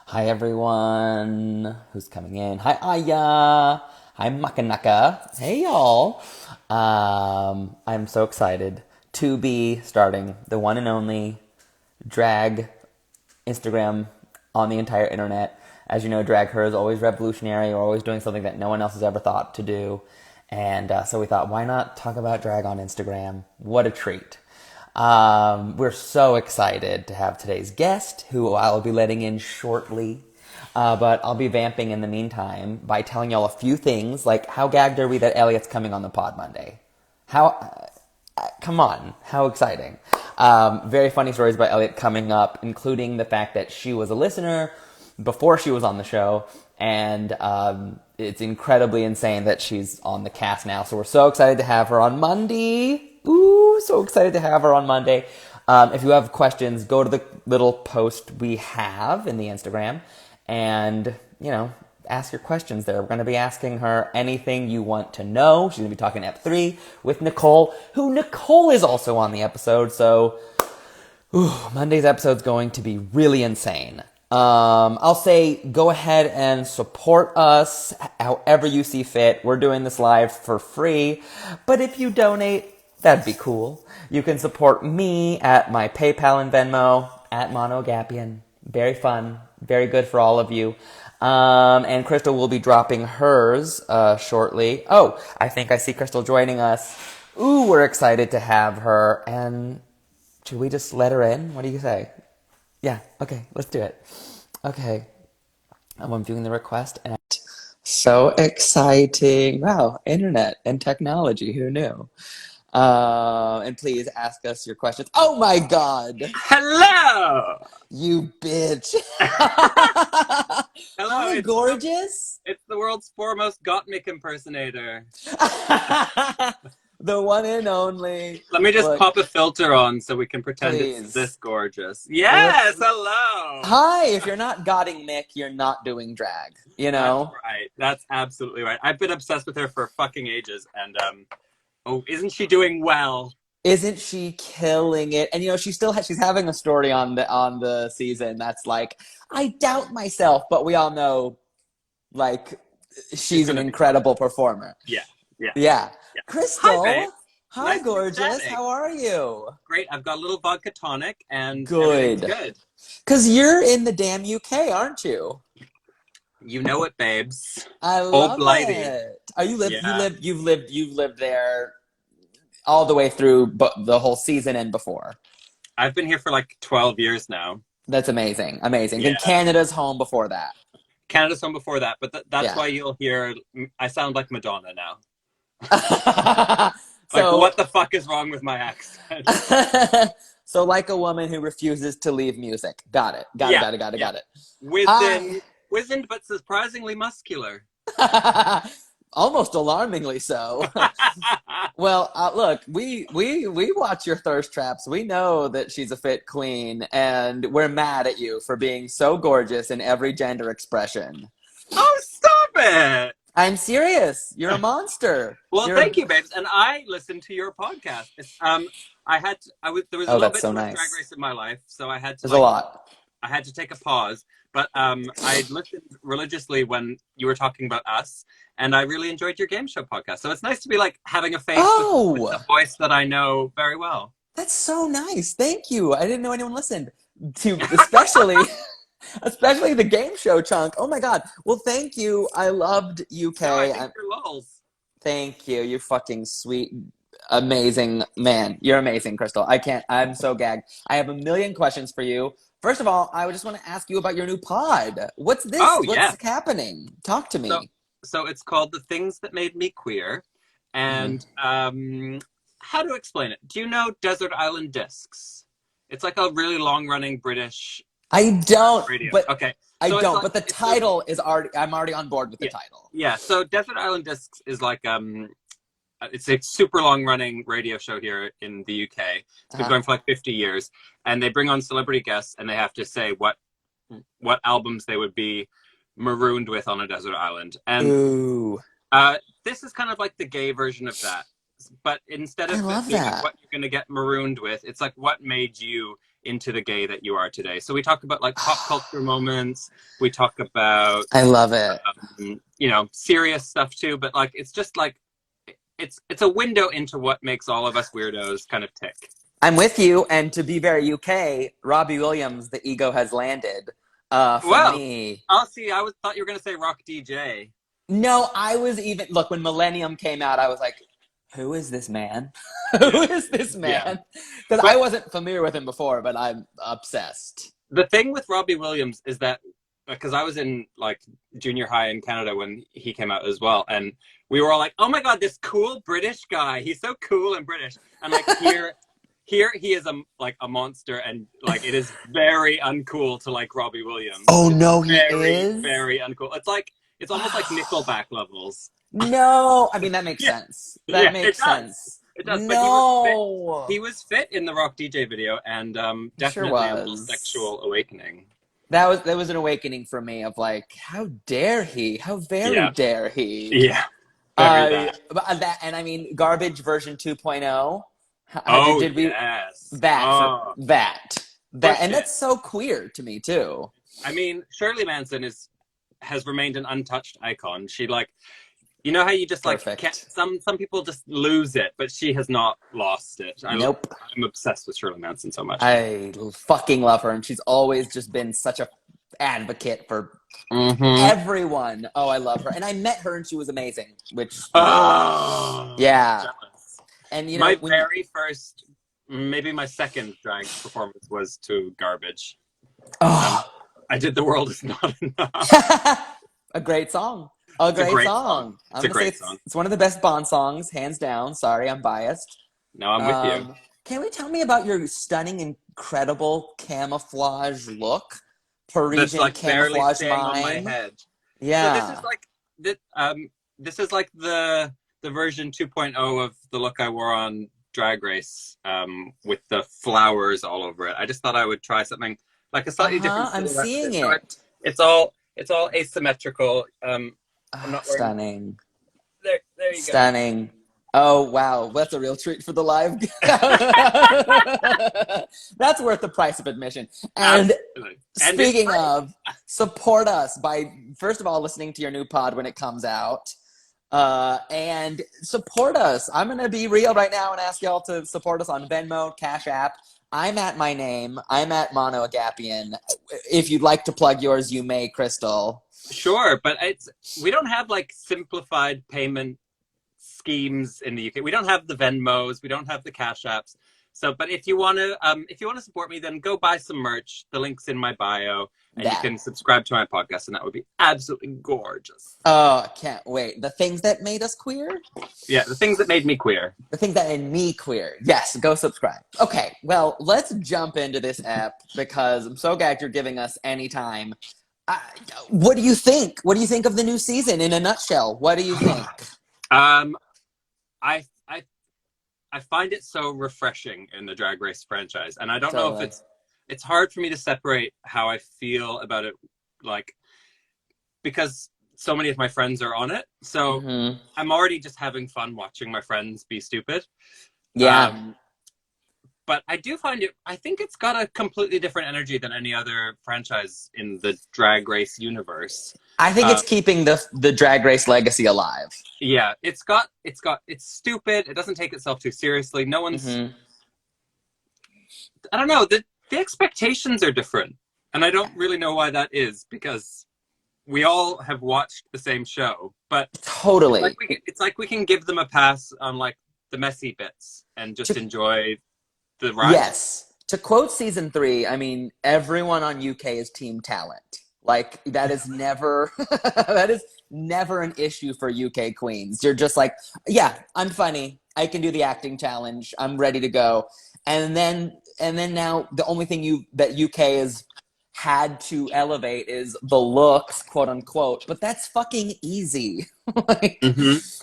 Hi everyone who's coming in. Hi Aya. Hi Makanaka. Hey y'all. I'm so excited to be starting the one and only drag Instagram on the entire internet. As you know, drag her is always revolutionary. We're always doing something that no one else has ever thought to do. And so we thought, why not talk about drag on Instagram? What a treat. We're so excited to have today's guest, who I'll be letting in shortly. But I'll be vamping in the meantime by telling y'all a few things, like how gagged are we that Elliot's coming on the pod Monday? How, come on, how exciting. Very funny stories about Elliot coming up, including the fact that she was a listener before she was on the show, and it's incredibly insane that she's on the cast now. So we're so excited to have her on Monday. Ooh, so excited to have her on Monday. If you have questions, go to the little post we have in the Instagram and, ask your questions there. We're going to be asking her anything you want to know. She's going to be talking Ep3 with Nicole, who Nicole is also on the episode. So, Monday's episode's going to be really insane. I'll say go ahead and support us however you see fit. We're doing this live for free, but if you donate, that'd be cool. You can support me at my PayPal and Venmo at Monogapian. Very fun, very good for all of you. And Crystal will be dropping hers shortly. Oh, I think I see Crystal joining us. Ooh, we're excited to have her. And should we just let her in? What do you say? Yeah, okay, let's do it. Okay, I'm viewing the request, and so exciting! Wow, internet and technology, who knew? And please ask us your questions. Oh my god, Hello! you bitch! Hello, Hi, gorgeous. it's the world's foremost Gottmik impersonator. The one and only. Let me just Look, pop a filter on so we can pretend it's this please. gorgeous. Let's. Yes, hello! Hi, if you're not godding Mick, you're not doing drag. You That's know? right. That's absolutely right. I've been obsessed with her for fucking ages, and oh, isn't she doing well? Isn't she killing it? And she's having a story on the season that's like, I doubt myself, but we all know like She's she's an gonna be incredible performer. yeah, yeah, Yeah. yeah. Hi, babe. Crystal, hi Nice to be gorgeous. chatting. How are you? Great. I've got a little vodka tonic, and everything's Good. good. Cause you're in the damn UK, aren't you? You know it, babes. I Oh, love blighty. it. Are Yeah. you've lived there all the way through the whole season and before. I've been here for like 12 years now. That's amazing. Amazing. Then Yeah. Canada's home before that. Canada's home before that, but that's Yeah. why you'll hear I sound like Madonna now. Like, So, what the fuck is wrong with my accent? so like a woman who refuses to leave music. Got it. Got it. Yeah, Got it. Got it. yeah. Got it. Wizened, Hi. wizened, but surprisingly muscular. Almost alarmingly so. Well, look, we watch your thirst traps. We know that she's a fit queen, and we're mad at you for being so gorgeous in every gender expression. Oh, stop it! I'm serious. You're a monster. Well, You're thank a. you, babes. And I listened to your podcast. There was a Oh, little that's bit so too much drag nice. race in my life, so There's a lot. I had to take a pause, but I listened religiously when you were talking about us, and I really enjoyed your game show podcast. So it's nice to be like having a face with Oh, the voice that I know very well. that's so nice. Thank you. I didn't know anyone listened to, especially the game show chunk. Oh my god. Well, thank you. I loved No, I UK. think you're lols. Thank you. You fucking sweet, amazing man. You're amazing, Crystal. I can't. I'm so gagged. I have a million questions for you. First of all, I just want to ask you about your new pod. What's this? Oh What's yeah. happening? Talk to So me. so it's called The Things That Made Me Queer, Mhm. and how to explain it? Do you know Desert Island Discs? It's like a really long running British I don't, radio. but Okay, I so don't. But the it's a title is already. I'm already on board with the yeah, title. yeah. So Desert Island Discs is like it's a super long running radio show here in the UK. It's been Uh-huh. going for like 50 years, and they bring on celebrity guests, and they have to say what albums they would be marooned with on a desert island. And Ooh, this is kind of like the gay version of that. But instead I of it love being like that. what you're going to get marooned with, it's like what made you into the gay that you are today. So we talk about like pop culture moments. We talk about, I love it. you know, serious stuff too. But like, it's just like, it's a window into what makes all of us weirdos kind of tick. I'm with you. And to be very UK, Robbie Williams, the ego has landed. For me. Oh, see, thought you were going to say Rock DJ. No, I was even, look, when Millennium came out, I was like, who is this man? Who is this man? Because I wasn't familiar with him before, but I'm obsessed. The thing with Robbie Williams is that, because I was in like junior high in Canada when he came out as well, and we were all like, oh my God, this cool British guy. He's so cool and British. And like here he is a monster, and like it is very uncool to like Robbie Williams. Oh no, he is very uncool. It's almost like Nickelback levels. No, I mean that makes sense. That makes sense. It does. No, but he was fit in the Rock DJ video, and definitely a little sexual awakening. That was an awakening for me of like, how dare he? How very dare he? Yeah. And I mean, Garbage version 2.0. Did we? Yes. That, and that's so queer to me too. I mean, Shirley Manson has remained an untouched icon. She like, you know how you just like can't, some people just lose it, but she has not lost it. Nope. I'm obsessed with Shirley Manson so much. I fucking love her, and she's always just been such a advocate for everyone. Oh, I love her, and I met her, and she was amazing. Which, yeah. Jealous. And you know, my very first, maybe my second drag performance was to Garbage. I did The World Is Not Enough. A great song. A great song. It's a great song. It's one of the best Bond songs, hands down. Sorry, I'm biased. No, I'm with you. Can we tell me about your stunning, incredible camouflage look? Parisian like camouflage on my head. Yeah. So this is like the version 2.0 of the look I wore on Drag Race, with the flowers all over it. I just thought I would try something like a slightly different. I'm seeing it. It's all asymmetrical. I'm not stunning. There you go. Stunning. Oh wow, that's a real treat for the live. That's worth the price of admission. And speaking of, support us by first of all listening to your new pod when it comes out. And support us. I'm gonna be real right now and ask y'all to support us on Venmo, Cash App. I'm at my name. I'm at Mono Agapian. If you'd like to plug yours, you may, Crystal. Sure, but we don't have like simplified payment schemes in the UK. We don't have the Venmos. We don't have the Cash Apps. So, but if you want to support me, then go buy some merch. The link's in my bio, and you can subscribe to my podcast, and that would be absolutely gorgeous. Oh, I can't wait. The things that made us queer? Yeah, the things that made me queer. The things that made me queer. Yes, go subscribe. Okay, well, let's jump into this app because I'm so glad you're giving us any time. What do you think? What do you think of the new season in a nutshell? What do you think? I find it so refreshing in the Drag Race franchise, and I don't know if it's hard for me to separate how I feel about it, like, because so many of my friends are on it, so I'm already just having fun watching my friends be stupid. Yeah. But I do find I think it's got a completely different energy than any other franchise in the Drag Race universe. I think it's keeping the Drag Race legacy alive. Yeah, it's stupid. It doesn't take itself too seriously. No one's, I don't know, the expectations are different. And I don't really know why that is, because we all have watched the same show, but totally, it's like we can give them a pass on like the messy bits and just enjoy the ride. Yes. To quote season 3, I mean, everyone on UK is team talent. Like that is never an issue for UK queens. You're just like, yeah, I'm funny. I can do the acting challenge. I'm ready to go. And then now the only thing that UK has had to elevate is the looks, quote unquote. But that's fucking easy. Like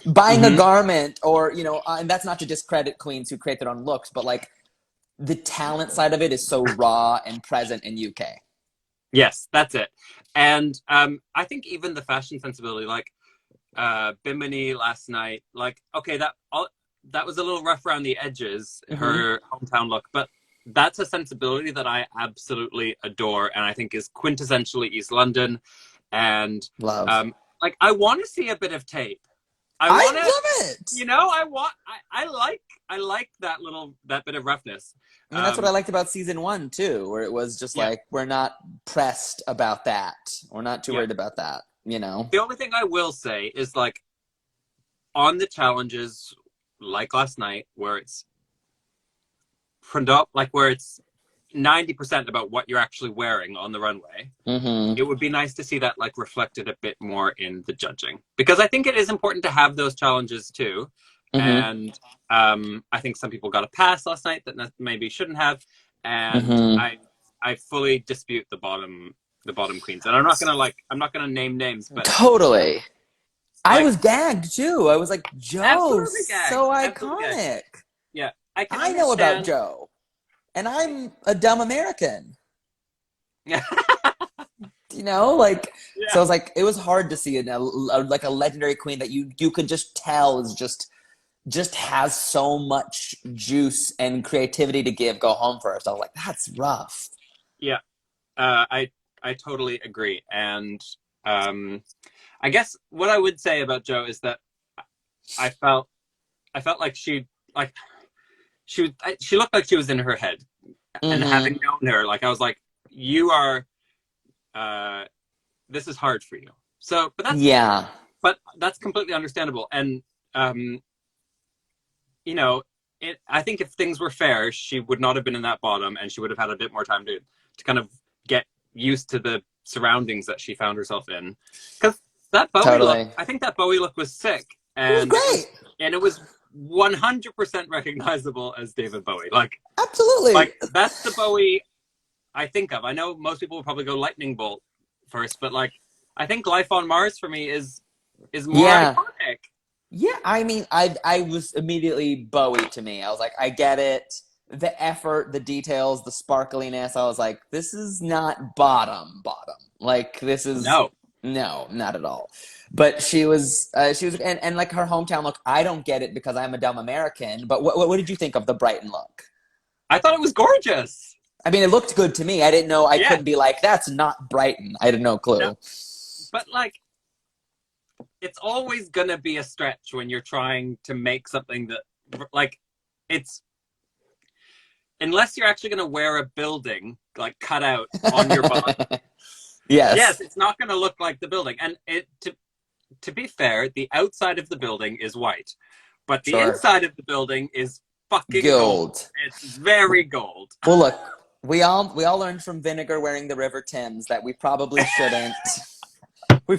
buying a garment, or and that's not to discredit queens who create their own looks, but like the talent side of it is so raw and present in UK. Yes, that's it. And I think even the fashion sensibility, like Bimini last night, like, okay, that was a little rough around the edges, her hometown look, but that's a sensibility that I absolutely adore, and I think is quintessentially East London. And Love. like, I want to see a bit of tape. I I want to, love it. I like that bit of roughness. I mean, that's what I liked about season 1 too, where it was just Yeah, like, we're not pressed about that. We're not too yeah. worried about that, you know? The only thing I will say is, like, on the challenges, like last night, where it's where it's 90% about what you're actually wearing on the runway, Mm-hmm. it would be nice to see that, like, reflected a bit more in the judging, because I think it is important to have those challenges too. Mm-hmm. And I think some people got a pass last night that maybe shouldn't have, and Mm-hmm. I fully dispute the bottom queens. And I'm not gonna name names, but Totally. I like, was gagged too. I was like, Joe, absolutely gagged, so absolutely gagged. iconic. Yeah, I can I know about understand. Joe, and I'm a dumb American. Yeah, You know, like, so yeah, I was like, it was hard to see like a legendary queen that you could just tell is just has so much juice and creativity to give go home first. I was like, that's rough. yeah. I totally agree. And I guess what I would say about Joe is that I felt I felt like like she looked like she was in her head. And Mm-hmm. having known her, like, I was like, you are uh this is hard for you. So, Yeah. but that's completely understandable. And um you know, I think if things were fair, she would not have been in that bottom, and she would have had a bit more time to kind of get used to the surroundings that she found herself in. Because that Bowie look, Totally. I think that Bowie look was sick, It was great. and it was 100% recognizable as David Bowie. Absolutely. Like that's the Bowie I think of. I know most people will probably go Lightning Bolt first, but like, I think Life on Mars for me is more Yeah. iconic. Yeah, I mean, I was immediately Bowie to me. I was like, I get it. The effort, the details, the sparkliness. I was like, this is not bottom. Like, this is No, no, not at all. But she was, and like her hometown look. I don't get it because I'm a dumb American. But what did you think of the Brighton look? I thought it was gorgeous. I mean, it looked good to me. I didn't know. I Yeah, couldn't be like, that's not Brighton. I had no no, clue. but like, it's always gonna be a stretch when you're trying to make something that, like, it's unless you're actually gonna wear a building like cut out on your body. Yes, Yes, it's not gonna look like the building. And to be fair, the outside of the building is white, but the sure. inside of the building is fucking gold. Gold. It's very gold. Well, look, we all learned from Vinegar wearing the River Thames that we probably shouldn't. We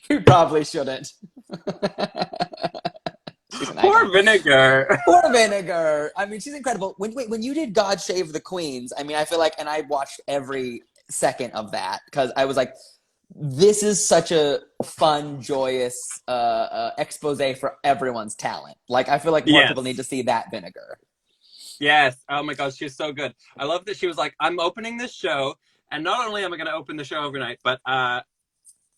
we probably shouldn't. She's an Poor icon. Vinegar. Poor Vinegar. I mean, she's incredible. When you did God Save the Queens, I mean, I feel like, and I watched every second of that because I was like, this is such a fun, joyous expose for everyone's talent. Like, I feel like more people need to Yes. see that Vinegar. Yes. Oh my gosh, she's so good. I love that she was like, I'm opening this show, and not only am I going to open the show overnight, but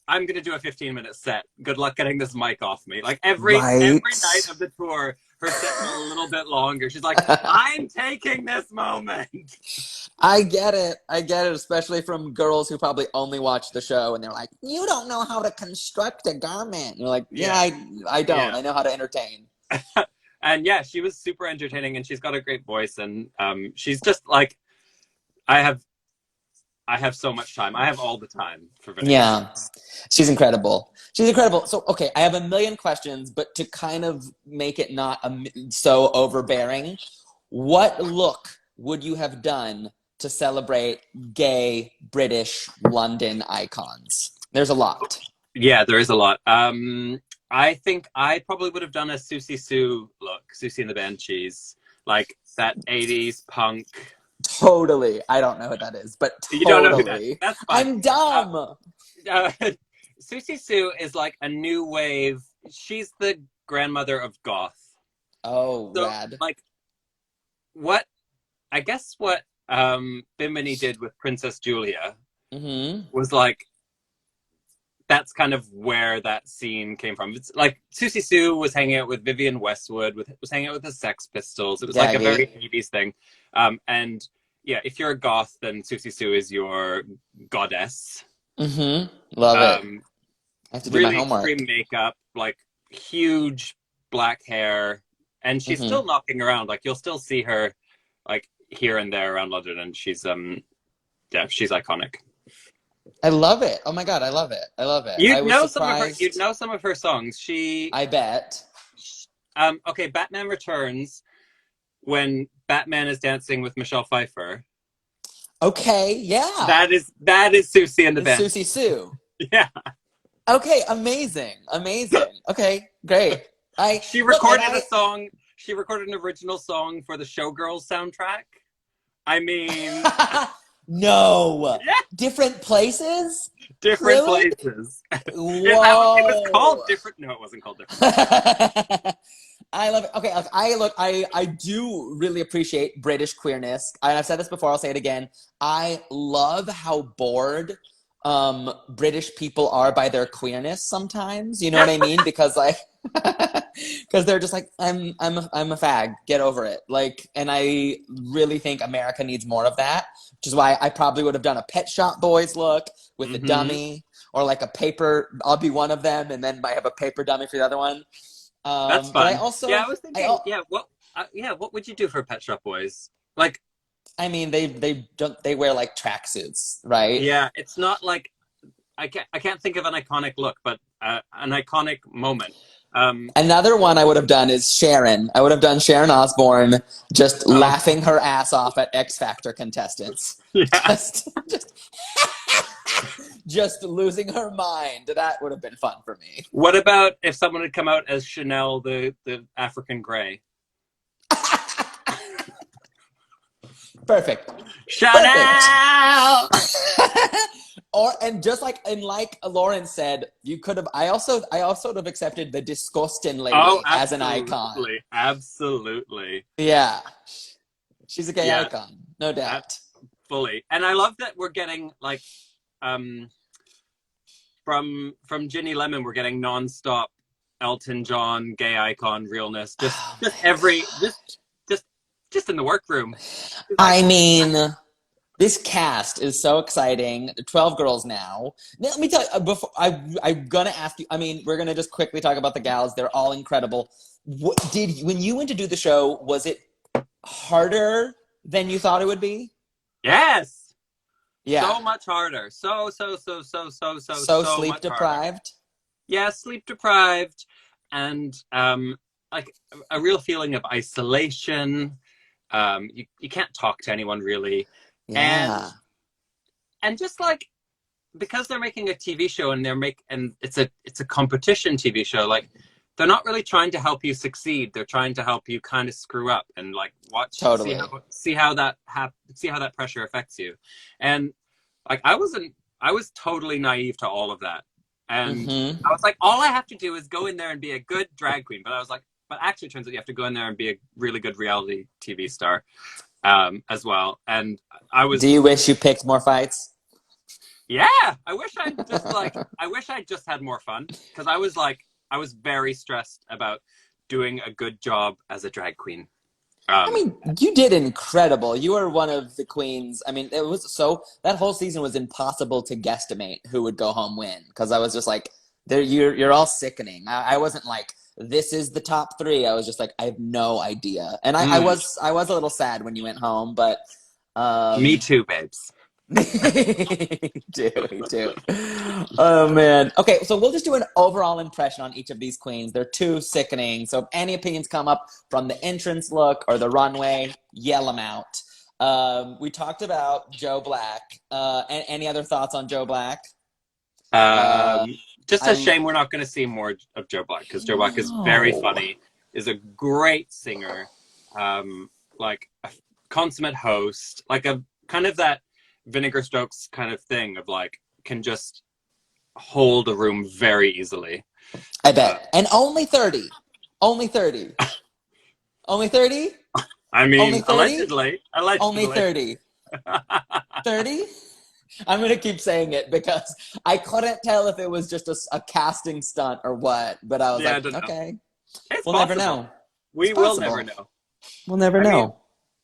I'm going to do a 15-minute set. Good luck getting this mic off me. Like, every Right. night of the tour, her set got a little bit longer. She's like, I'm taking this moment. I get it. I get it, especially from girls who probably only watch the show and they're like, you don't know how to construct a garment. And you're like, yeah, Yeah. I don't. Yeah. I know how to entertain. And yeah, she was super entertaining, and she's got a great voice, and she's just like, I have so much time. I have all the time for Vinegar. Yeah. She's incredible. She's incredible. So, okay, I have a million questions, but to kind of make it not so overbearing, what look would you have done to celebrate gay British London icons? There's a lot. Yeah, there is a lot. I think I probably would have done a Susie Sue look, Susie and the Banshees, like that 80s punk. Totally. I don't know who that is, but You don't know who totally. that's fine. I'm dumb. Uh, Susie Sue is like a new wave. She's the grandmother of goth. Oh, So, rad. like, what I guess what Bimini did with Princess Julia Mm-hmm. was like that's kind of where that scene came from. It's like Susie Sue was hanging out with Vivienne Westwood, was hanging out with the Sex Pistols. It was like a very 80s thing. And yeah, if you're a goth, then Susie Sue is your goddess. Mm-hmm. Love it. I have to do my Really homework. extreme makeup, like huge black hair, and she's still knocking around. Like you'll still see her, like here and there around London, and she's she's iconic. I love it. Oh my God, I love it. I love it. I was surprised. You'd know some of her songs. I bet. Okay, Batman Returns, when Batman is dancing with Michelle Pfeiffer. Okay, yeah. That is Susie and the band. Susie Sue. Yeah. Okay, amazing. Okay, great. She recorded a song. She recorded an original song for the Showgirls soundtrack. I mean, no. Yeah. Different places? Different Really? Places. Whoa. It was called different. No, it wasn't called different. I love it. Okay, I do really appreciate British queerness. I've said this before, I'll say it again. I love how bored British people are by their queerness sometimes. You know what I mean? Because like because they're just like, I'm a fag, get over it. Like, and I really think America needs more of that, which is why I probably would have done a Pet Shop Boys look with a dummy, or like a paper, I'll be one of them, and then might have a paper dummy for the other one. That's fun. But I also, I was thinking, what would you do for Pet Shop Boys? Like, I mean, they wear like tracksuits, right? Yeah, it's not like I can't think of an iconic look, but an iconic moment. Another one I would have done is Sharon. I would have done Sharon Osbourne just laughing her ass off at X Factor contestants. Yeah. Just losing her mind. That would have been fun for me. What about if someone had come out as Chanel, the African Grey? Perfect. Chanel. And just like Lauren said, you could have. I also would have accepted the Disgusting lady as an icon. Absolutely. Yeah, she's a gay icon, no doubt. Fully, and I love that we're getting like, from Ginny Lemon, we're getting nonstop Elton John gay icon realness. Just in the workroom. I mean, this cast is so exciting. 12 girls now. Now, let me tell you, before I'm gonna ask you. I mean, we're gonna just quickly talk about the gals. They're all incredible. When you went to do the show, was it harder than you thought it would be? Yes. Yeah. So much harder. So sleep deprived. Yeah, sleep deprived, and like a real feeling of isolation. You can't talk to anyone really. Yeah. And just like, because they're making a TV show and it's a competition TV show, like they're not really trying to help you succeed. They're trying to help you kind of screw up and like watch, see how that pressure affects you. And like I was totally naive to all of that. And I was like, all I have to do is go in there and be a good drag queen. But I was like, but actually it turns out you have to go in there and be a really good reality TV star as well. And do you wish you picked more fights? Yeah, I wish I just had more fun, because I was very stressed about doing a good job as a drag queen. I mean, you did incredible. You were one of the queens. I mean, that whole season was impossible to guesstimate who would go home win, because I was just like, you're all sickening. I wasn't like, this is the top 3. I was just like, I have no idea. And I was a little sad when you went home, but me too, babes. Me too. Oh man. Okay, so we'll just do an overall impression on each of these queens. They're too sickening. So if any opinions come up from the entrance look or the runway, yell them out. We talked about Joe Black. Any other thoughts on Joe Black? Just a shame we're not going to see more of Joe Black, because Joe Black is very funny, is a great singer, like a consummate host, like a kind of that Vinegar Strokes kind of thing of like, can just hold a room very easily. I bet. And only 30. Only 30. Only 30? I mean, allegedly. Only 30. 30? I'm gonna keep saying it because I couldn't tell if it was just a casting stunt or what. But I was Yeah, I like, don't know. okay, It's we'll never possible. know. It's We will never possible. know. We'll never I mean, know.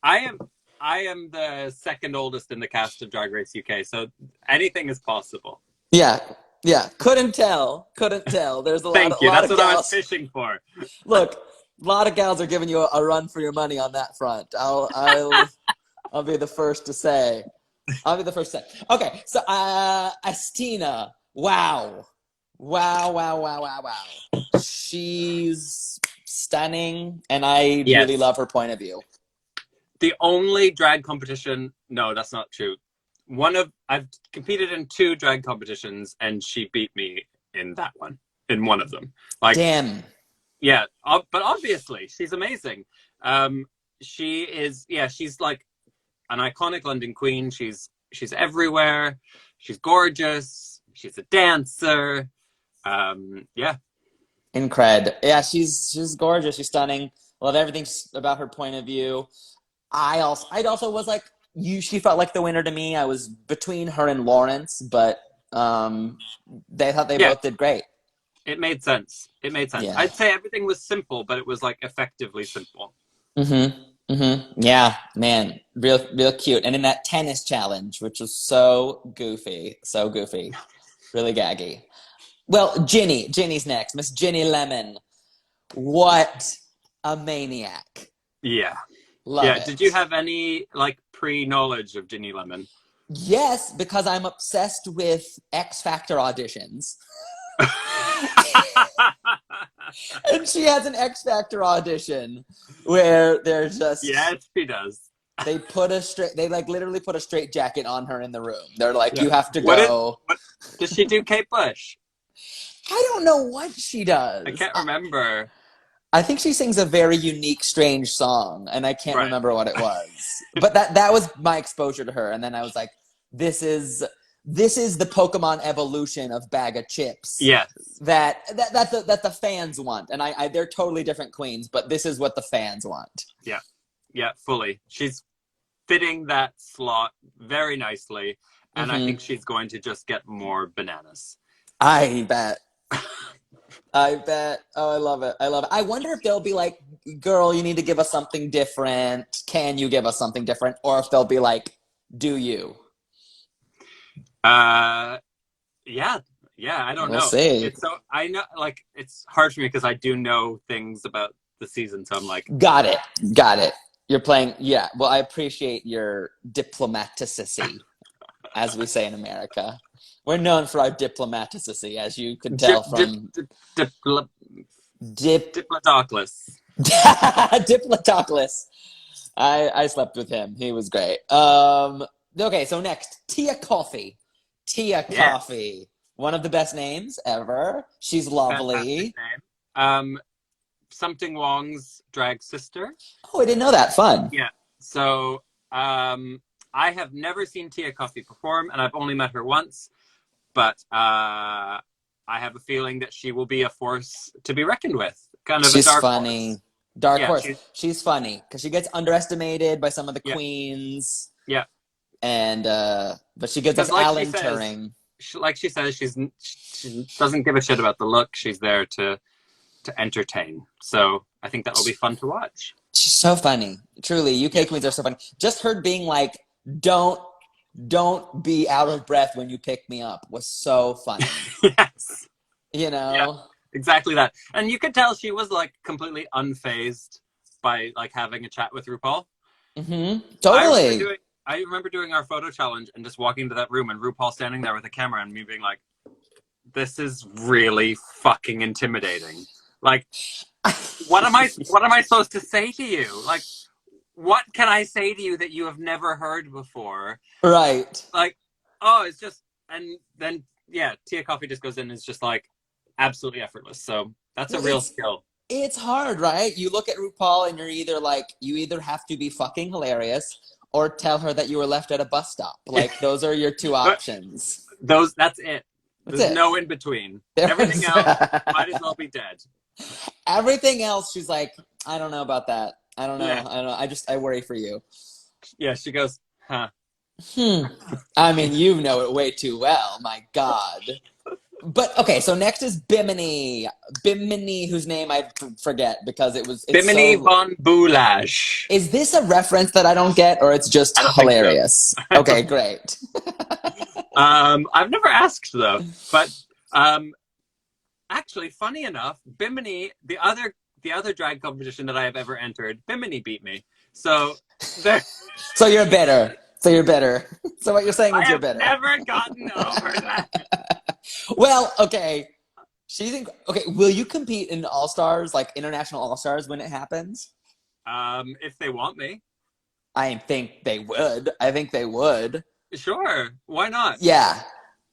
I am I am the second oldest in the cast of Drag Race UK, so anything is possible. Yeah, yeah. Couldn't tell. Couldn't tell. There's Thank a you. lot That's of what I was gals. fishing for. Look, a lot of gals are giving you a run for your money on that front. I'll be the first to say. I'll be the first to say. Okay, so Astina. Wow. Wow, wow, wow, wow, wow. She's stunning, and I really Yes. love her point of view. The only drag competition, no, that's not true. I've competed in 2 drag competitions and she beat me in that one, in one of them. Like, Damn. yeah, but obviously she's amazing. She is, yeah, she's like an iconic London queen. She's everywhere. She's gorgeous. She's a dancer. Yeah. Incred. Yeah, she's gorgeous. She's stunning. Love everything about her point of view. I also was like you. She felt like the winner to me. I was between her and Lawrence, but they thought they Yeah, both did great. it made sense. It made sense. Yeah. I'd say everything was simple, but it was like effectively simple. Mm-hmm. Mm-hmm. Yeah, man, real cute. And in that tennis challenge, which was so goofy, really gaggy. Well, Ginny's next. Miss Ginny Lemon. What a maniac! Yeah. Love Yeah. Did you it. have any like pre-knowledge of Ginny Lemon? Yes, because I'm obsessed with X Factor auditions. And she has an X Factor audition where they're just Yes, she does. they like literally put a straight jacket on her in the room. They're like, Yeah. you have to What is go. what does she do, Kate Bush? I don't know what she I does. can't remember. I think she sings a very unique, strange song, and I can't Right. remember what it was. But that was my exposure to her, and then I was like, this is the Pokemon evolution of Bag of Chips Yes. that the fans want, and I they're totally different queens, but this is what the fans want. Yeah. Yeah, fully. She's fitting that slot very nicely, and I Mm-hmm. think she's going to just get more bananas. I bet. I bet. Oh, I love it. I love it. I wonder if they'll be like, girl, you need to give us something different. Can you give us something different? Or if they'll be like, do you? Uh yeah. Yeah, I don't We'll know. see. It's so I know like it's hard for me because I do know things about the season, so I'm like, Got it. Got it. You're playing. Yeah. Well, I appreciate your diplomaticity, as we say in America. We're known for our diplomaticity, as you could tell from dip Diplodocus. Diplodocus. I slept with him. He was great. Okay, so next, Tia Coffee. Tia Yeah. Coffee. One of the best names ever. She's Fantastic lovely. name. Something Wong's drag sister. Oh, I didn't know that. Fun. Yeah. So I have never seen Tia Coffee perform, and I've only met her once. But I have a feeling that she will be a force to be reckoned with. Kind of She's a dark funny. horse. Dark Yeah, horse. She's funny because she gets underestimated by some of the Yeah. queens. Yeah. And but she gives us Because like she Alan says- Turing. like she says, she doesn't give a shit about the look. She's there to entertain. So I think that will be fun to watch. She's so funny. Truly, UK queens are so funny. Just her being like, don't be out of breath when you pick me up was so funny. Yes, You know? Yeah. Exactly that. And you could tell she was like completely unfazed by like having a chat with RuPaul. Mm-hmm. Totally. I remember doing our photo challenge and just walking into that room and RuPaul standing there with a camera and me being like, this is really fucking intimidating. Like, what am I supposed to say to you? Like, what can I say to you that you have never heard before? Right. Like, oh, it's just, and then, yeah, Tia Coffee just goes in and is just like absolutely effortless. So that's a real skill. It's hard, right? You look at RuPaul and you either have to be fucking hilarious or tell her that you were left at a bus stop. Like, those are your two options. That's it. That's There's it. no in between. There Everything is- else might as well be dead. Everything else, she's like, I don't know about that. I don't know. Yeah. I don't know. I worry for you. Yeah, she goes, huh. I mean, you know it way too well. My God. But okay, so next is Bimini. Bimini, whose name I forget because it's Bimini so. von Boulash. Is this a reference that I don't get, or it's just I don't think so. hilarious? Okay, great. I've never asked though, but um, actually, funny enough, Bimini, the other drag competition that I have ever entered, Bimini beat me. So there, So you're bitter. So you're bitter. So what you're saying I is you're have bitter. never gotten over that. Well, okay. Okay. Will you compete in All Stars, like International All Stars, when it happens? If they want me, I think they would. I think they would. sure, why not? Yeah.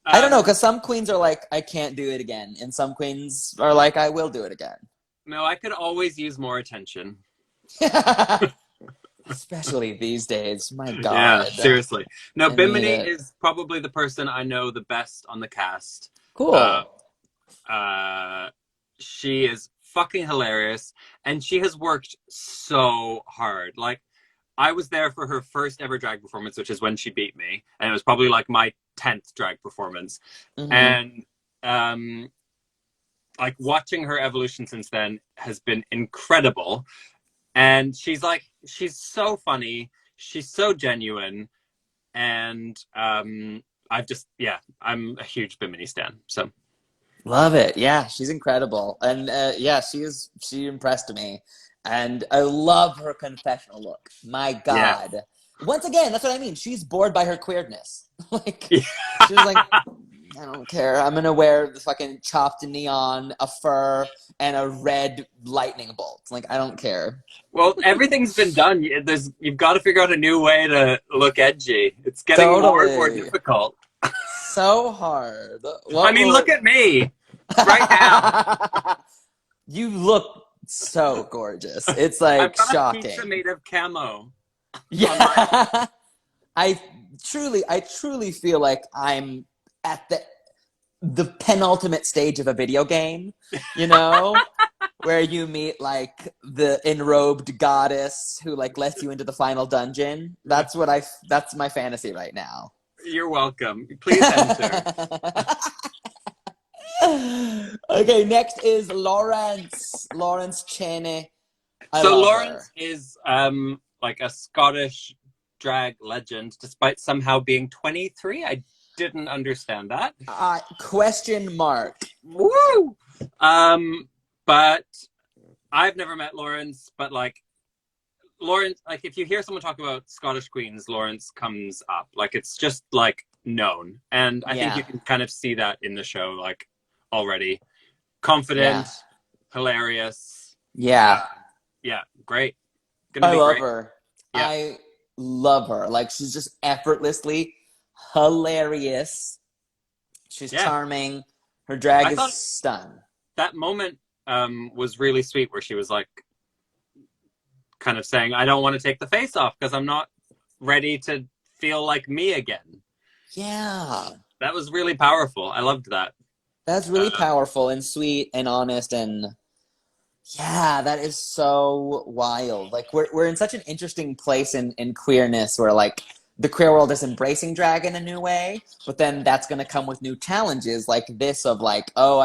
I don't know, Um, because some queens are like, I can't do it again, and some queens are like, I will do it again. no, I could always use more attention. Especially these days. My Yeah, God. seriously. No, I need Bimini it. is probably the person I know the best on the cast. Uh, Cool. uh, she is fucking hilarious, and she has worked so hard. Like, I was there for her first ever drag performance, which is when she beat me, and it was probably like my 10th drag performance. Hmm. And like watching her evolution since then has been incredible. And she's so funny, she's so genuine, and I'm a huge Bimini stan. So Love it. Yeah, she's incredible. And yeah, she impressed me. And I love her confessional look. My yeah. God. Once again, that's what I mean. She's bored by her queerness. Like, Yeah. she was like, I don't care. I'm gonna wear the fucking chopped neon, a fur, and a red lightning bolt. Like, I don't care. Well, everything's been done. You've got to figure out a new way to look edgy. It's getting more and more Totally. difficult. So hard. I What mean, will look at me right now. You look so gorgeous. It's I've like got a pizza shocking. made of camo on my. Yeah. I truly feel like I'm at the penultimate stage of a video game, you know, where you meet like the enrobed goddess who like lets you into the final dungeon. That's my fantasy right now. You're welcome. Please enter. Okay, next is Lawrence Cheney. I So love her. Lawrence is like a Scottish drag legend, despite somehow being 23. I didn't understand that. Question mark. Woo! But I've never met Lawrence, but like Lawrence, like if you hear someone talk about Scottish queens, Lawrence comes up. Like it's just like known. And I think Yeah. you can kind of see that in the show, like already. Yeah. Confident, hilarious. Yeah. Yeah, great. Gonna I be love great. her. Yeah. I love her. Like she's just effortlessly hilarious. She's Yeah. charming. Her drag I is thought stun. that moment was really sweet where she was like kind of saying, I don't want to take the face off because I'm not ready to feel like me again. Yeah. That was really powerful. I loved that. That's really powerful and sweet and honest and yeah, that is so wild. Like we're in such an interesting place in queerness where like the queer world is embracing drag in a new way, but then that's gonna come with new challenges like this of like, oh,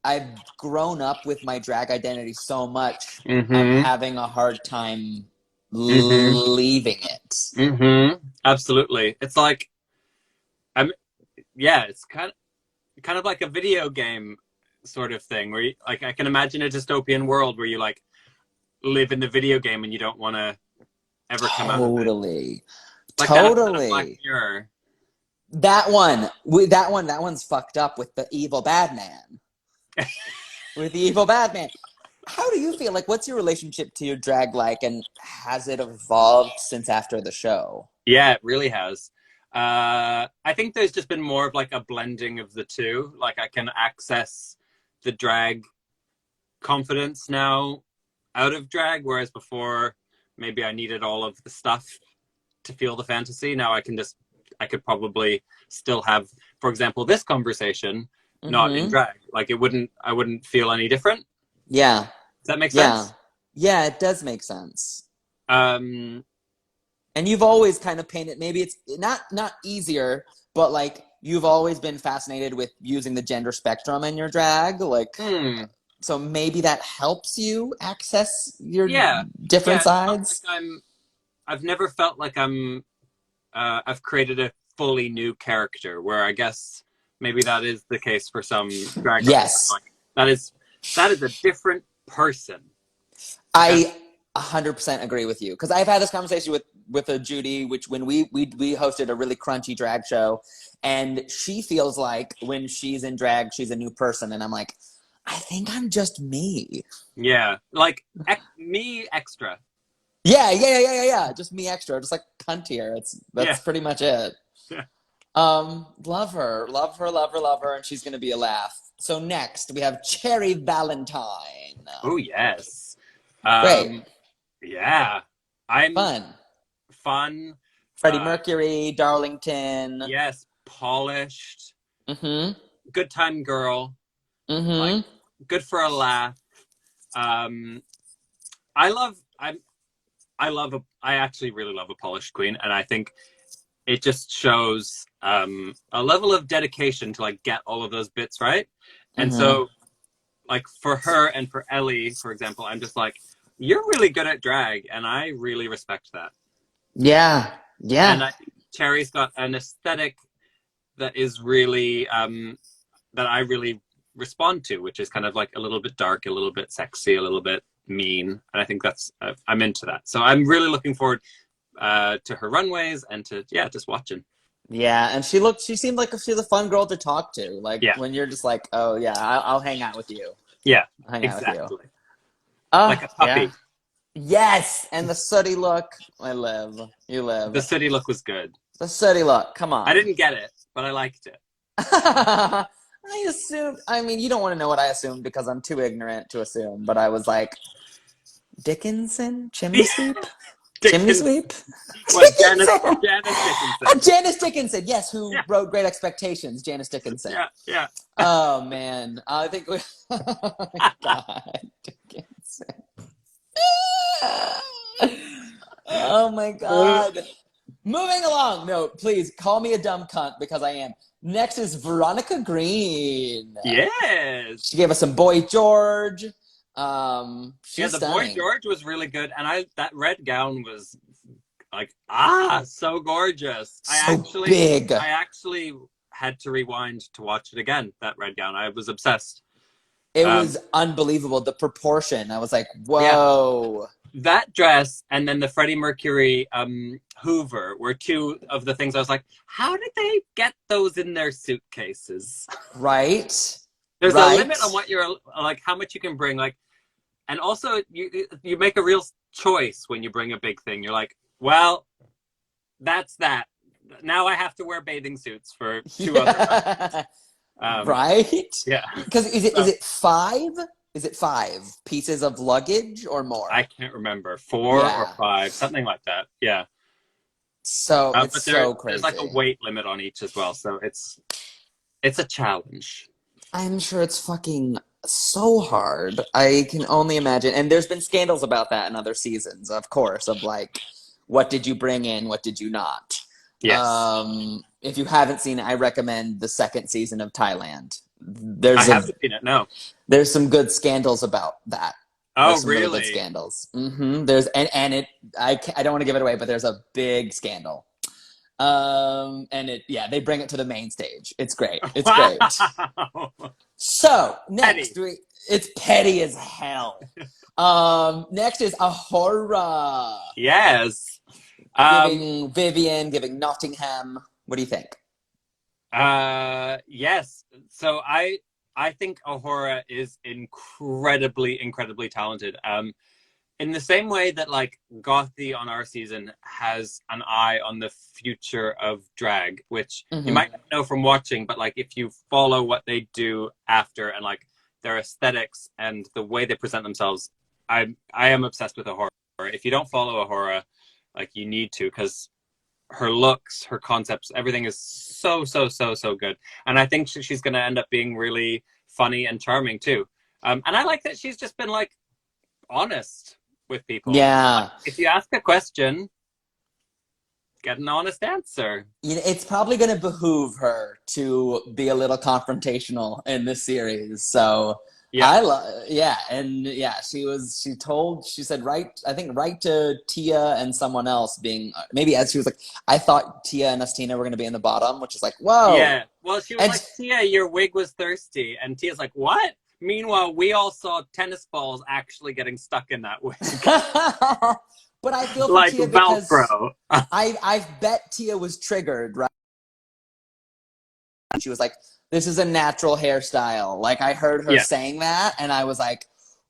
I've grown up with my drag identity so much, I'm Mm-hmm. having a hard time Mm-hmm. leaving it. Mm-hmm. Absolutely. It's like I'm yeah, it's kind of like a video game sort of thing where you, like I can imagine a dystopian world where you like live in the video game and you don't want to ever come out of it. Totally. Like that episode of Black Totally. Mirror. That one's fucked up with the evil bad man. With the evil bad man. How do you feel? Like, what's your relationship to your drag like, and has it evolved since after the show? Yeah, it really has. I think there's just been more of like a blending of the two. Like I can access the drag confidence now out of drag, whereas before maybe I needed all of the stuff to feel the fantasy. Now I could probably still have, for example, this conversation not in Mm-hmm. drag. Like I wouldn't feel any different. Yeah. Does that make Yeah. sense? Yeah, it does make sense. Um, And you've always kind of painted, maybe it's not easier, but like you've always been fascinated with using the gender spectrum in your drag. Like, so maybe that helps you access your different sides. Like I've never felt like I've created a fully new character, where I guess maybe that is the case for some drag yes. Like, that is a different person. I 100% agree with you, because I've had this conversation with a Judy, which when we hosted a really crunchy drag show, and she feels like when she's in drag, she's a new person, and I'm like, I think I'm just me. Yeah, like me extra. Yeah. Just me extra, just like cuntier. That's pretty much it. Yeah. Love her, and she's gonna be a laugh. So next we have Cherry Valentine. Oh yes. Great. Yeah. I'm fun. Freddie Mercury, Darlington. Yes, polished. Mm-hmm. Good time girl. Mm-hmm. Like, good for a laugh. I actually really love a polished queen, and I think it just shows a level of dedication to like get all of those bits right. And so like for her and for Ellie, for example, I'm just like, you're really good at drag, and I really respect that. Yeah. And I think Cherry's got an aesthetic that is really that I really respond to, which is kind of like a little bit dark, a little bit sexy, a little bit mean, and I think that's I'm into that. So I'm really looking forward to her runways and to just watching. Yeah, and she seemed like she's a fun girl to talk to. Like when you're just like, oh yeah, I'll hang out with you. Yeah, I'll hang out with you. Like a puppy. Yeah. Yes, and the sooty look. I live. You live. The sooty look was good. The sooty look. Come on. I didn't get it, but I liked it. I assumed. I mean, you don't want to know what I assumed because I'm too ignorant to assume. But I was like, Dickinson, chimney sweep. Chimney sweep? What, Janice Dickinson. Janice Dickinson, yes, who wrote Great Expectations. Janice Dickinson. Yeah. Oh, man. I think we... Oh, my God. Dickinson. Oh, my God. Moving along. No, please, call me a dumb cunt, because I am. Next is Veronica Green. Yes. She gave us some Boy George. The stunning. Boy George was really good, and that red gown was like so gorgeous. Big. I actually had to rewind to watch it again. That red gown, I was obsessed. It was unbelievable. The proportion, I was like, whoa. Yeah. That dress and then the Freddie Mercury Hoover were two of the things I was like, how did they get those in their suitcases? Right. There's a limit on what you're like, how much you can bring, like. And also, you make a real choice when you bring a big thing. You're like, well, that's that. Now I have to wear bathing suits for 2 other months. Right? Yeah. Because is it 5? Is it 5 pieces of luggage or more? I can't remember. 4 or 5, something like that. Yeah. So it's so crazy. There's like a weight limit on each as well. So it's a challenge. I'm sure it's fucking so hard. I can only imagine. And there's been scandals about that in other seasons, of course, of like, what did you bring in? What did you not? Yes. If you haven't seen it, I recommend the 2nd season of Thailand. I haven't seen it, no. There's some good scandals about that. Oh, really? Good scandals. Mm-hmm. There's I don't want to give it away, but there's a big scandal. And they bring it to the main stage. It's great. It's great. So next it's petty as hell. Next is Ahura. Yes. Giving Vivian, giving Nottingham. What do you think? Yes. So I think Ahura is incredibly, incredibly talented. In the same way that like Gothi on our season has an eye on the future of drag, which you might not know from watching, but like if you follow what they do after and like their aesthetics and the way they present themselves, I am obsessed with Ahura. If you don't follow Ahura, like you need to, because her looks, her concepts, everything is so good. And I think she's going to end up being really funny and charming too. And I like that she's just been like honest with people. Yeah. Like, if you ask a question, get an honest answer. You know, it's probably going to behoove her to be a little confrontational in this series. So Yeah. yeah, and yeah, she said right to Tia and someone else being maybe as she was like, I thought Tia and Estina were going to be in the bottom, which is like, whoa. Yeah. Well, she was And like, Tia, your wig was thirsty. And Tia's like, what? Meanwhile, we all saw tennis balls actually getting stuck in that wig. but I feel for Like Tia because Velcro. I bet Tia was triggered, right? She was like, this is a natural hairstyle. Like I heard her Yeah. saying that and I was like,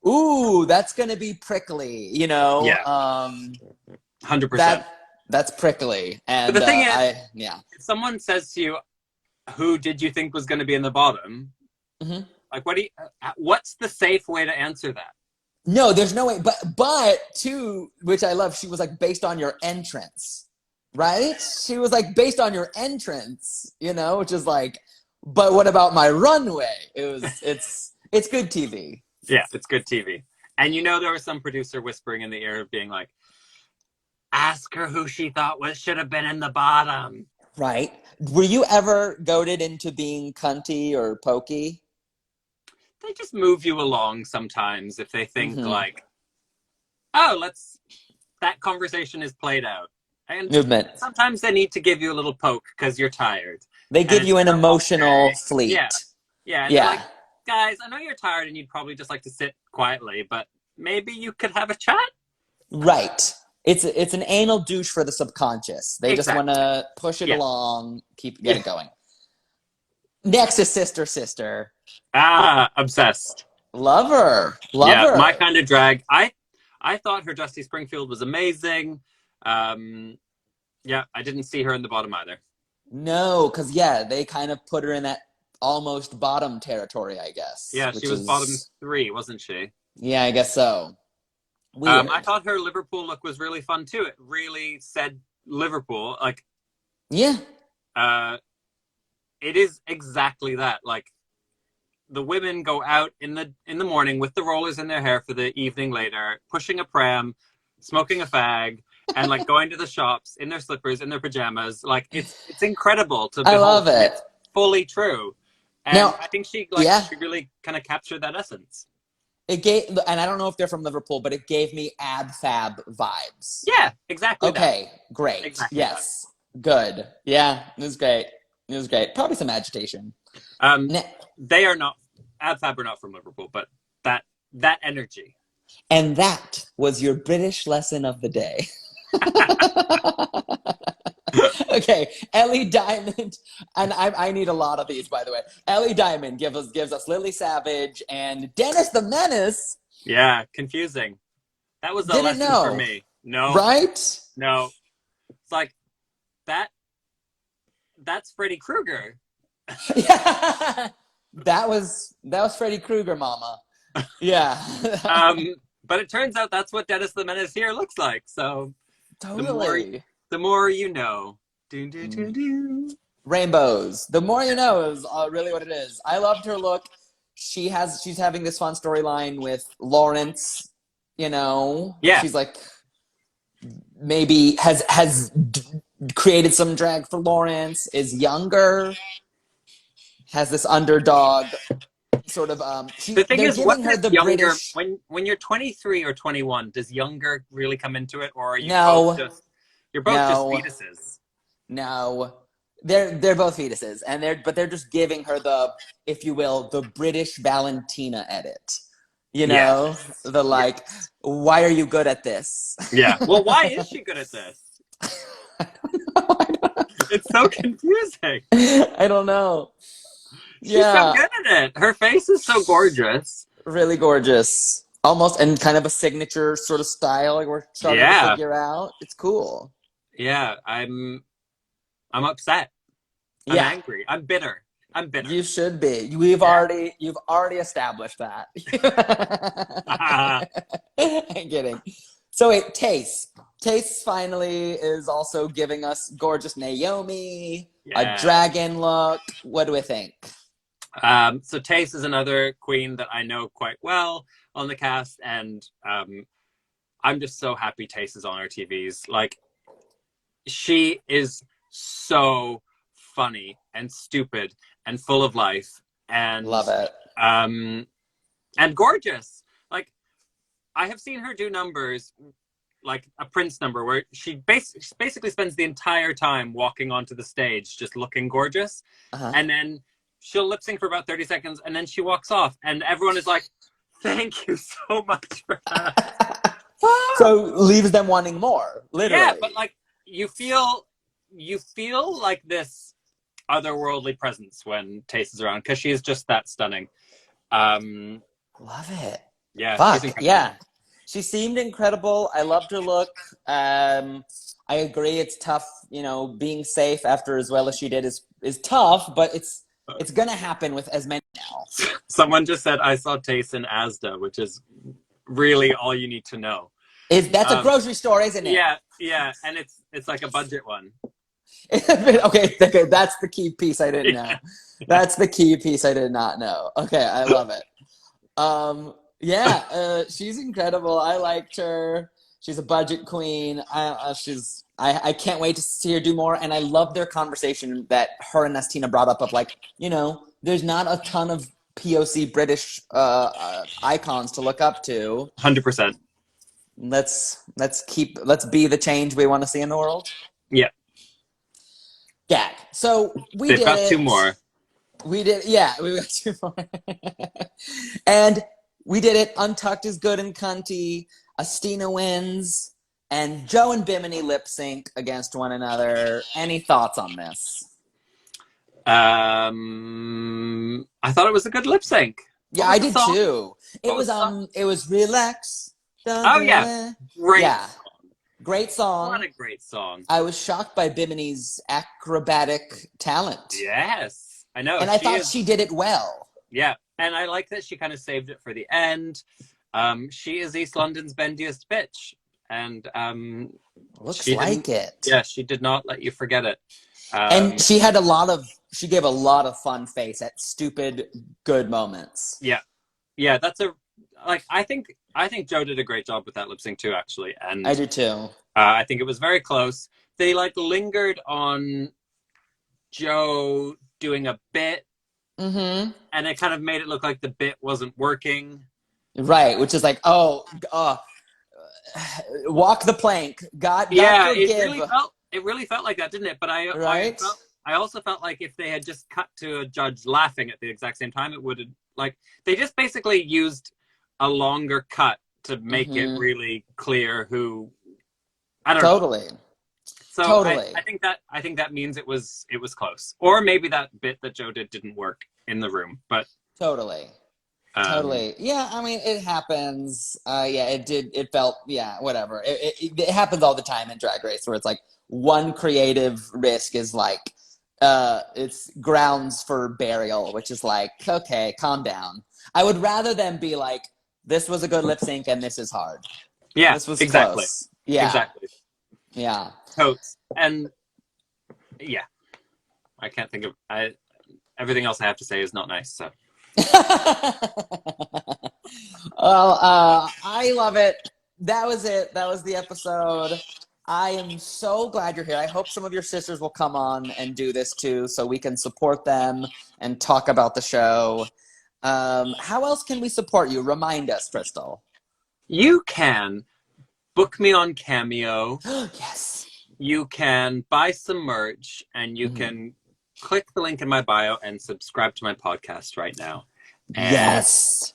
ooh, that's gonna be prickly, you know? Yeah. 100%. That's prickly. But And the thing is, yeah. if someone says to you, who did you think was going to be in the bottom? Mm-hmm. Like, what's the safe way to answer that? No, there's no way. But too, which I love, she was like based on your entrance, right? She was like based on your entrance, you know, which is like, but what about my runway? It's good TV. Yeah, it's good TV. And you know, there was some producer whispering in the ear of being like, ask her who she thought should have been in the bottom. Right. Were you ever goaded into being cunty or pokey? They just move you along sometimes if they think Mhm. like, oh, that conversation is played out. And Movement. sometimes they need to give you a little poke because you're tired. They And give it's you an their off emotional day. fleet. Yeah. Yeah. And they're Yeah. like, guys, I know you're tired and you'd probably just like to sit quietly, but maybe you could have a chat. Right. It's an anal douche for the subconscious. They just Exactly. want to push it Yeah. along, get it going. Next is Sister. Obsessed. Love her. Yeah, my kind of drag. I thought her Dusty Springfield was amazing. Yeah, I didn't see her in the bottom either. No, because yeah, they kind of put her in that almost bottom territory, I guess. Yeah, she was bottom 3, wasn't she? Yeah, I guess so. Weird. I thought her Liverpool look was really fun too. It really said Liverpool. Like, yeah. It is exactly that. Like, the women go out in the morning with the rollers in their hair for the evening later, pushing a pram, smoking a fag, and like going to the shops in their slippers, in their pajamas. Like, it's incredible to behold. I love it. It's fully true. And now, I think she really kind of captured that essence. It gave, and I don't know if they're from Liverpool, but it gave me Ab Fab vibes. Yeah, exactly. Okay, great. Exactly yes, good. Yeah, it was great. It was great. Probably some agitation. They are not, Ab Fab are not from Liverpool, but that energy. And that was your British lesson of the day. Okay, Ellie Diamond, and I need a lot of these, by the way. Ellie Diamond gives us Lily Savage and Dennis the Menace. Yeah, confusing. That was a lesson for me. No, right? No, it's like that's Freddy Krueger. Yeah, that was Freddy Krueger, Mama. Yeah. But it turns out that's what Dennis the Menace here looks like. So totally. The more you know. Rainbows. The more you know is really what it is. I loved her look. She's having this fun storyline with Lawrence. You know, yeah. She's like maybe has created some drag for Lawrence. Is younger. Has this underdog sort of. The thing is, what her the younger British... when you're 23 or 21? Does younger really come into it, or are you no? Just fetuses? No, they're both fetuses, and they're just giving her the, if you will, the British Valentina edit. You know, the like, why are you good at this? Yeah. Well, why is she good at this? I don't know. It's so confusing. I don't know. She's so good at it. Her face is so gorgeous. Really gorgeous. Almost, and kind of a signature sort of style. Like we're starting to figure out. It's cool. Yeah, I'm upset. I'm angry. I'm bitter. You should be. You've already established that. I'm kidding. So wait, Taste. Taste finally is also giving us gorgeous Naomi, a dragon look. What do we think? So Taste is another queen that I know quite well on the cast, and I'm just so happy Taste is on our TVs. Like, she is so funny and stupid and full of life and Love it. and gorgeous. Like, I have seen her do numbers like a Prince number where she basically spends the entire time walking onto the stage just looking gorgeous, Uh-huh. and then she'll lip sync for about 30 seconds and then she walks off and everyone is like, thank you so much for that. So leaves them wanting more, literally. Yeah, but like you feel like this otherworldly presence when Taste is around because she is just that stunning. Love it. Yeah, Fuck, yeah. She seemed incredible. I loved her look. I agree it's tough, you know, being safe after as well as she did is tough, but it's gonna happen with as many now. Someone just said I saw Taste in Asda, which is really all you need to know. That's a grocery store, isn't it? Yeah, and it's like a budget one. Okay, that's the key piece I didn't know. That's the key piece I did not know. Okay, I love it. She's incredible. I liked her. She's a budget queen. I can't wait to see her do more. And I love their conversation that her and Nestina brought up of like, you know, there's not a ton of POC British icons to look up to. 100%. Let's be the change we want to see in the world. Yeah. Gag. So They've got two more. We did, yeah, we got two more. And we did it. Untucked is good and cunty. Astina wins. And Joe and Bimini lip sync against one another. Any thoughts on this? I thought it was a good lip sync. Yeah, I did too. It was Relax. Oh yeah. Great. Yeah. Great song. What a great song. I was shocked by Bimini's acrobatic talent. Yes. I know. And I thought she did it well. Yeah. And I like that she kind of saved it for the end. She is East London's bendiest bitch. And looks like it. Yeah, she did not let you forget it. And she gave a lot of fun face at stupid good moments. Yeah. Yeah, I think Joe did a great job with that lip sync too, actually. And I do too. I think it was very close. They like lingered on Joe doing a bit. Mm-hmm. And it kind of made it look like the bit wasn't working. Right, which is like, walk the plank. God yeah, forgive. It really felt like that, didn't it? But I also felt like if they had just cut to a judge laughing at the exact same time, it would have, like, they just basically used a longer cut to make it really clear who. I don't know. So totally. I think that means it was close, or maybe that bit that Joe didn't work in the room, but totally. Yeah, I mean, it happens. It did. It felt, whatever. It happens all the time in Drag Race where it's like one creative risk is like, it's grounds for burial, which is like, okay, calm down. I would rather them be like, this was a good lip sync and this is hard. Yeah, this was exactly. Close. Yeah, exactly. Yeah. Totes. And yeah, I can't think of everything else I have to say is not nice. So. Well, I love it. That was it. That was the episode. I am so glad you're here. I hope some of your sisters will come on and do this too, so we can support them and talk about the show. How else can we support you? Remind us, Crystal. You can book me on Cameo. Yes. You can buy some merch, and you can click the link in my bio and subscribe to my podcast right now. And yes.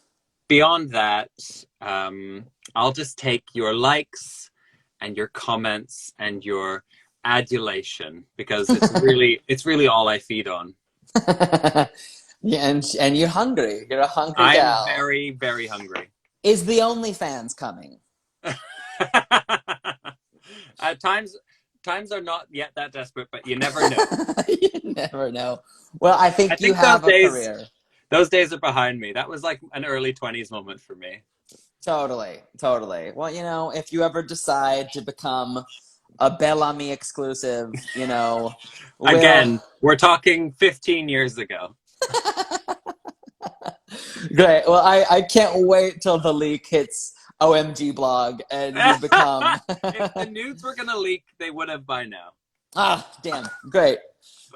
Beyond that, I'll just take your likes and your comments and your adulation because it's really all I feed on. Yeah, and you're hungry. You're a hungry gal. I'm very, very hungry. Is the OnlyFans coming? Times are not yet that desperate, but you never know. You never know. Well, I think you have a career. Those days are behind me. That was like an early 20s moment for me. Totally. Well, you know, if you ever decide to become a Bellamy exclusive, you know. Again, we're talking 15 years ago. Great. Well, I can't wait till the leak hits OMG blog and you become. If the nudes were going to leak, they would have by now. Ah, damn. Great.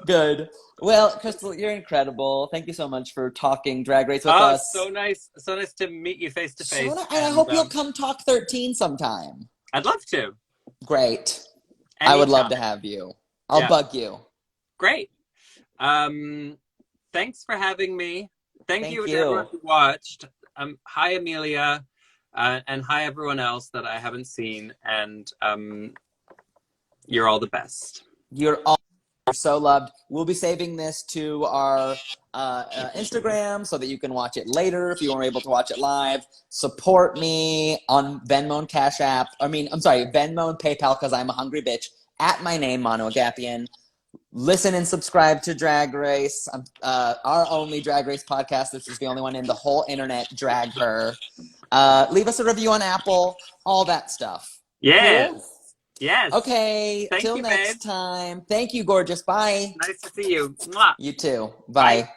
Good. Well, Crystal, you're incredible. Thank you so much for talking Drag Race with Oh, us. so nice to meet you face to So, face. and I And hope you'll come talk 13 sometime. I'd love to. Great. I would love to Anytime. have you. I'll Yeah, bug you. great. Thanks for having me. Thank Thank you to everyone you. who watched. Hi, Amelia, and hi, everyone else that I haven't seen. And you're all the best. You're all so loved. We'll be saving this to our Instagram so that you can watch it later if you weren't able to watch it live. Support me on Venmo and Cash App. I'm sorry, Venmo and PayPal because I'm a hungry bitch. At my name, Mono Agapian. Listen and subscribe to Drag Race, our only Drag Race podcast. This is the only one in the whole internet. Drag her. Leave us a review on Apple, all that stuff. Yes. Cool? Yes. Okay, Thank till you, babe. next time. Thank you, gorgeous. Bye. Nice to see you. Mwah. You too. Bye. Bye.